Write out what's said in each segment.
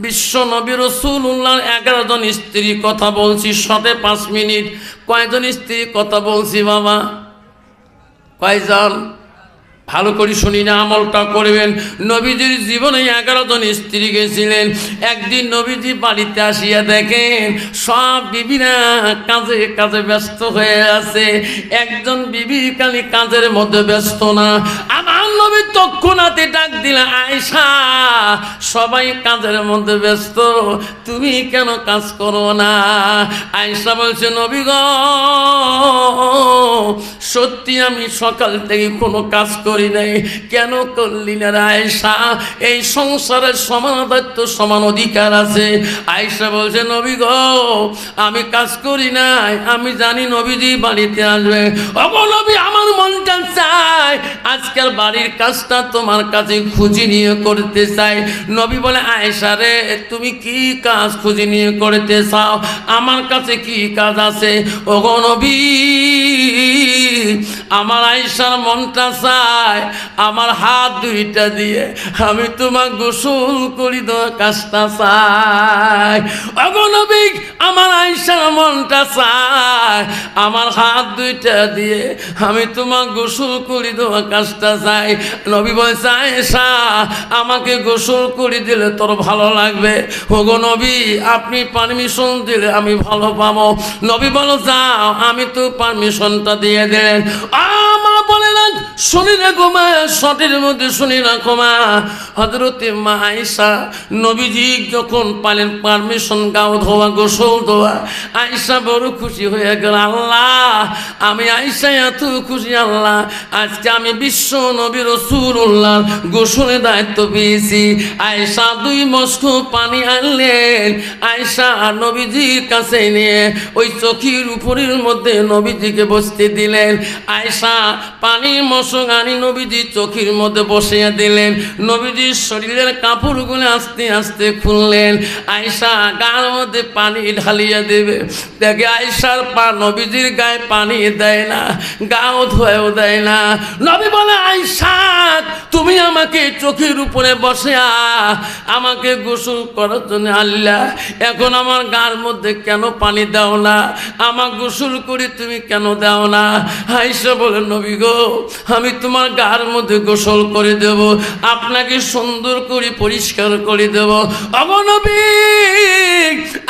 বিশ্ব নবী রাসূলুল্লাহর 11 জন স্ত্রীর কথা বলছি, শর্টে 5 মিনিট। কয়জন স্ত্রীর কথা বলছি বাবা? কয়জন? ভালো করে শুনি না, আমলটা করবেন। নবীজির জীবনে 11 জন স্ত্রী গেছিলেন। একদিন নবীজি বাড়িতে আসিয়া দেখেন সব বিবিরা কাজে কাজে ব্যস্ত হয়ে আছে, একজন বিবি খালি কাজের মধ্যে ব্যস্ত না। আমার নবী তৎক্ষণাৎ ডাক দিলেন, আয়েশা, সবাই কাজের মধ্যে ব্যস্ত, তুমি কেন কাজ করো না? আয়েশা বলছে, নবী গো, সত্যি আমি সকাল থেকে কোনো কাজ করি নাই। কেন করলি না আয়েশা? এই সংসারের সমান দায়িত্ব, সমান অধিকার আছে। আয়েশা বলছে, নবী গো, আমি কাজ করি নাই, আমি জানি নবীজি বাড়িতে আসবে। ওগো নবী, আমার মনটা চায় আজকাল বাড়ির কাজটা তোমার কাছে খুঁজি নিয়ে করতে চাই। নবী বলে, আয়েশা রে, তুমি কি কাজ খুঁজি নিয়ে করতে চাও? আমার কাছে কি কাজ আছে? ওগো নবী, আমার আয়েশার মনটা চায় আমার হাত দুইটা দিয়ে আমি তোমার গোসল করি দেওয়া কাজটা চাই। ওগো নবী, আমার আয়েশার মনটা চায় আমার হাত দুইটা দিয়ে আমি তোমার গোসল করি দেওয়া কাজটা চাই। নবী বলছে, আয়েশা, আমাকে গোসল করে দিলে তোর ভালো লাগবে। ওগো নবী, আপনি পারমিশন দিলে আমি ভালো পাবো। নবী বলো, যাও, আমি তো পারমিশনটা দিয়ে দেন। আমার বলে না, শুনি রাখো মা, শটের মধ্যে শুনি রাখো মা। হযরতে মা আয়েশা নবীজি যখন পালেন পারমিশন গাও ধোয়া, গোসল ধোয়া, আয়েশা বড় খুশি হয়ে গেল। আল্লাহ, আমি আয়েশা এত খুশি, আল্লাহ, আজকে আমি বিশ্ব নবী রাসূলুল্লাহ গোসলের দায়িত্ব পেয়েছি। আয়েশা 2 মস্ক পানি আনলেন, আয়েশা নবীজির কাছে নিয়ে ওই চোখের উপরের মধ্যে নবীজিকে বসতে দিলেন। আয়েশা পানির মশক আনি নবীজির চোখের মধ্যে বসিয়ে দিলেন। নবীজির শরীরের কাপড়গুলো আস্তে আস্তে খুললেন। আয়েশা গার মধ্যে পানি ঢালিয়ে দেবে, দেখে আয়েশার পা নবীজির গায়ে পানি দেয় না, গাও ধোয়েও দেয় না। নবী বলে, আয়েশা, তুমি আমাকে চোখের উপরে বসে আমাকে গোসল করার জন্য আল্লাহ, এখন আমার গার মধ্যে কেন পানি দাও না? আমার গোসল করে তুমি কেন দাও না? আয়েশা বলে, নবী গো, আমি তোমার গার মধ্যে গোসল করে দেব, আপনাকে সুন্দর করে পরিষ্কার করে দেব। ওগো নবী,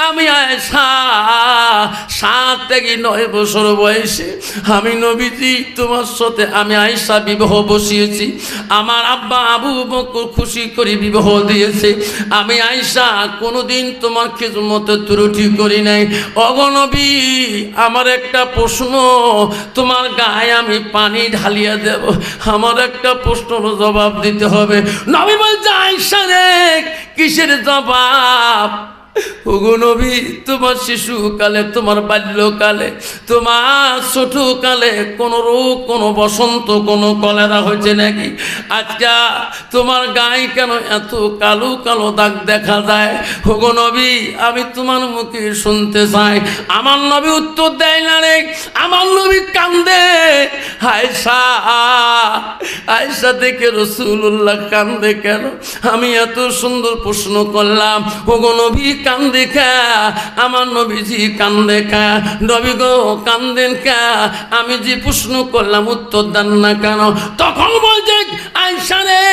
আমি আয়েশা 7 থেকে 9 বছর বয়সে আমি নবীজি তোমার সাথে আমি আয়েশা বিবাহ বসিয়েছি। আমার আব্বা আবু বকর খুশি করে বিবাহ দিয়েছে। আমি আয়েশা কোনোদিন তোমার খিদমতে ত্রুটি করি নাই। ওগো নবী, আমার একটা প্রশ্ন, তোমার গায়ে আমি পানি ঢালিয়ে দেব, আমার একটা প্রশ্নের জবাব দিতে হবে। নবী বলছে, আয়েশা রে, কিসের জবাব? ওগো নবী, তোমার শিশুকালে, তোমার বাল্যকালে, তোমার ছোটকালে কোনো রোগ, কোনো বসন্ত, কোনো কলেরা হয়েছে নাকি? আজকে তোমার গায়ে কেন এত কালো কালো দাগ দেখা যায়? ওগো নবী, আমি তোমার মুখে শুনতে চাই। আমার নবী উত্তর দেয় না রে, আমার নবী কান্দে। আয়েশা, আয়েশা দেখে রাসূলুল্লাহ কান্দে কেন? আমি এত সুন্দর প্রশ্ন করলাম, ওগো নবী কান্দে কা? আমার নবীজি কান্দে কা? নবী গো, কান্দেন কা? আমি যে প্রশ্ন করলাম উত্তর দেন না কেন? তখন বলছে, আয়েশা রে,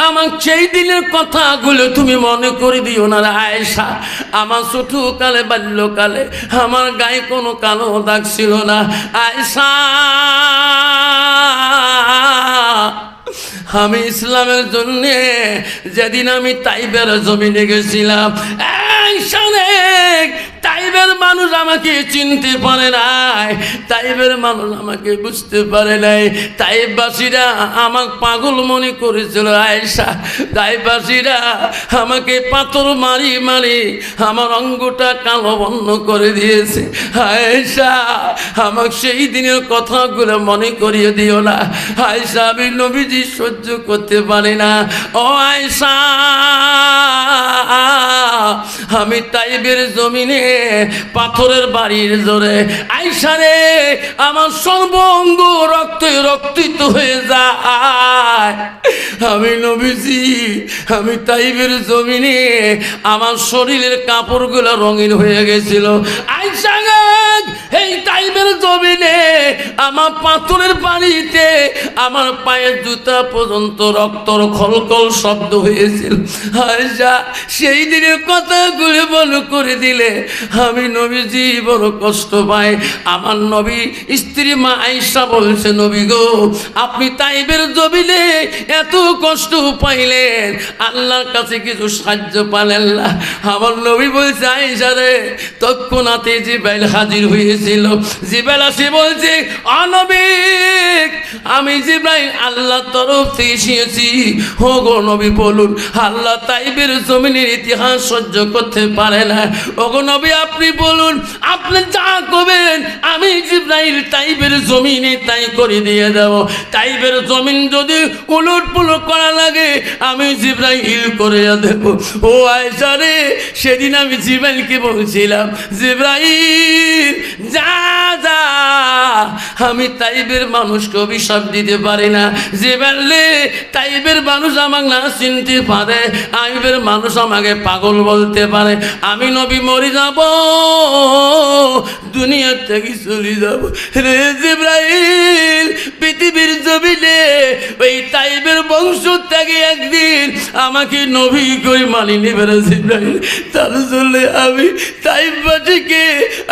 আমার সেই দিনের কথাগুলো তুমি মনে করে দিও না আয়েশা। আমার ছোটকালে, বাল্যকালে আমার গায়ে কোনো কালো দাগ ছিল না আয়েশা। আমি ইসলামের জন্য যেদিন আমি তাইবের জমিনে গেছিলাম, তাইবের মানুষ আমাকে চিনতে পারে নাই, তাইবের মানুষ আমাকে বুঝতে পারে নাই। তাইববাসীরা আমাকে পাগল মনে করেছিল আয়েশা। তাইববাসীরা আমাকে পাথর মারি মারি আমার অঙ্গটা কালো বর্ণ করে দিয়েছে আয়েশা। আমাকে সেই দিনের কথাগুলো মনে করিয়ে দিও না আয়েশা, আমি নবীজি সহ্য করতে পারি না। ও আয়েশা, আমি তাইবের জমিনে পাথরের বাড়ির জোরে আয়েশা রে আমার সর্বঙ্গ রক্তিত হয়ে যায়। আমি নবীজি আমি তাইবের জমিনে আমার শরীরের কাপড়গুলো রঙিন হয়ে গেছিল। আয়েশা এই তাইবের জমিনে আমার পাথরের বাড়িতে আমার পায়ের জুতা পর্যন্ত রক্তর খলকল শব্দ হয়েছিল। আয়েশা সেই দিনের কথাগুলো মনে করে দিলে আমি নবীজি বড় কষ্ট পাই। আমার নবী স্ত্রী মা আয়েশা বলছে, নবী গো আপনি তাইবের জমিনে এত কষ্ট পাইলেন, আল্লাহর কাছে কিছু সাহায্য পালেন না। আমার নবী বলছে, আয়েশা রে তৎক্ষণাতে জিবরাইল হাজির হয়েছিল। জিবরাইল আসে বলছে, নবী আমি জিবরাইল আল্লাহর তরফ থেকে এসেছি। ও গো নবী বলুন, আল্লাহ তাইবের জমিনের ইতিহাস সহ্য করতে পারে না। ও গো নবী আপনি বলুন, আপনি যা করবেন আমি জিবরাইল তাইবের জমিনে তাই করে দিয়ে দেব। তাইবের জমিন যদি উলট পুলট করা লাগে আমি জিবরাইল করে দেব। ও আয়েশা রে সেদিন আমি জিবরাইলকে বলছিলাম, জিবরাইল যা যা আমি তাইবের মানুষকে অভিশাপ দিতে পারি না। জিবরাইল তাইবের মানুষ আমাকে না চিনতে পারে, তাইবের মানুষ আমাকে পাগল বলতে পারে, আমি নবী মরে যাব, দুনিয়ার থেকে চলে যাব। রে জিবরাইল পৃথিবীর জমিনে ওই তাইবের বংশ থেকে একদিন আমাকে নবী করে মানি নেবে না জিবরাইল, তার জন্য আমি তাইববাসীকে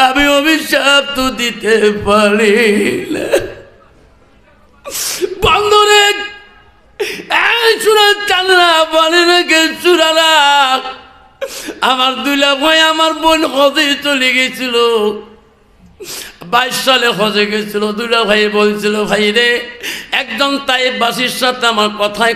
আমি অভিশাপ তো দিতে পারি না। বন্ধরে চূড়ার চান্দ্রা বলে রেখে চূড়ারা আমার দুলা ভাই আমার বোন হজে চলে গেছিল, 22 সালে হজে গেছিল। দুলা ভাই বলছিল, ভাই রে একজন তাইববাসীর সাথে আমার কথায়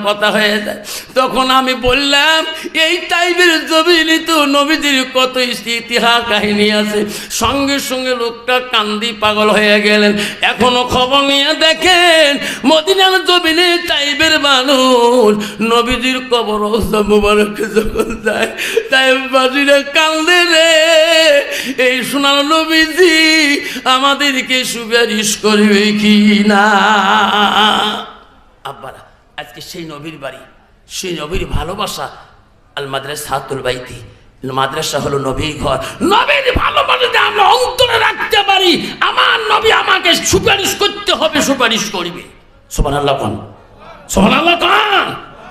কথা হয়ে যায়। তখন আমি বললাম, এই তাইবের জমিনে তো নবীজির কত ইতিহাস কাহিনী আছে। সঙ্গে সঙ্গে লোকটা কান্দি পাগল হয়ে গেলেন। এখনো খবর নিয়ে দেখেন মদিনার জমিনে তাইবের মানুষ নবীজির কবর মুবারক যখন যায় তাইববাসীরা কান্দে রে, এই সোনার নবীজি আমাদেরকে সুপারিশ করবে কি না। আব্বারা আজকে সেই নবীর বাড়ি, সেই নবীর ভালোবাসা। আল মাদ্রাসাতুল বাইতি, মাদ্রাসা হলো নবীর ঘর। নবীর ভালোবাসা যে আমরা অন্তরে রাখতে পারি, আমার নবী আমাকে সুপারিশ করতে হবে, সুপারিশ করবে। সুবহানাল্লাহ কোন, সুবহানাল্লাহ কোন।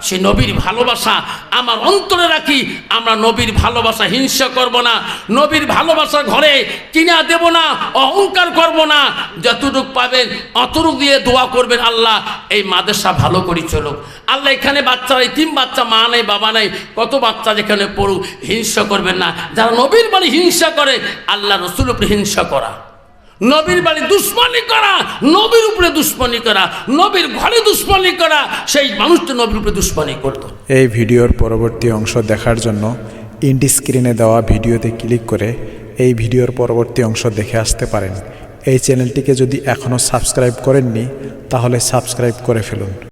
সেই নবীর ভালোবাসা আমার অন্তরে রাখি। আমরা নবীর ভালোবাসা হিংসা করব না, নবীর ভালোবাসা ঘরে কিনা দেব না, অহংকার করব না। যতটুকু পাবেন অতটুকু দিয়ে দোয়া করবেন, আল্লাহ এই মাদ্রাসা ভালো করে চলুক। আল্লাহ এখানে বাচ্চারা, এতিম বাচ্চা, মা নেই বাবা নেই, কত বাচ্চা যেখানে পড়ুক, হিংসা করবেন না। যারা নবীর বাড়ি হিংসা করে, আল্লাহ রসুল উপরে হিংসা করা, নবীর বাড়ি দুশ্মনী করা, নবীর উপরে দুশ্মনী করা, নবীর ঘরে দুশ্মনী করা, সেই মানুষটা নবীর উপরে দুশ্মনী করত। এই ভিডিওর পরবর্তী অংশ দেখার জন্য ইন্ড স্ক্রিনে দেওয়া ভিডিওতে ক্লিক করে এই ভিডিওর পরবর্তী অংশ দেখে আসতে পারেন। এই চ্যানেলটিকে যদি এখনও সাবস্ক্রাইব করেননি তাহলে সাবস্ক্রাইব করে ফেলুন।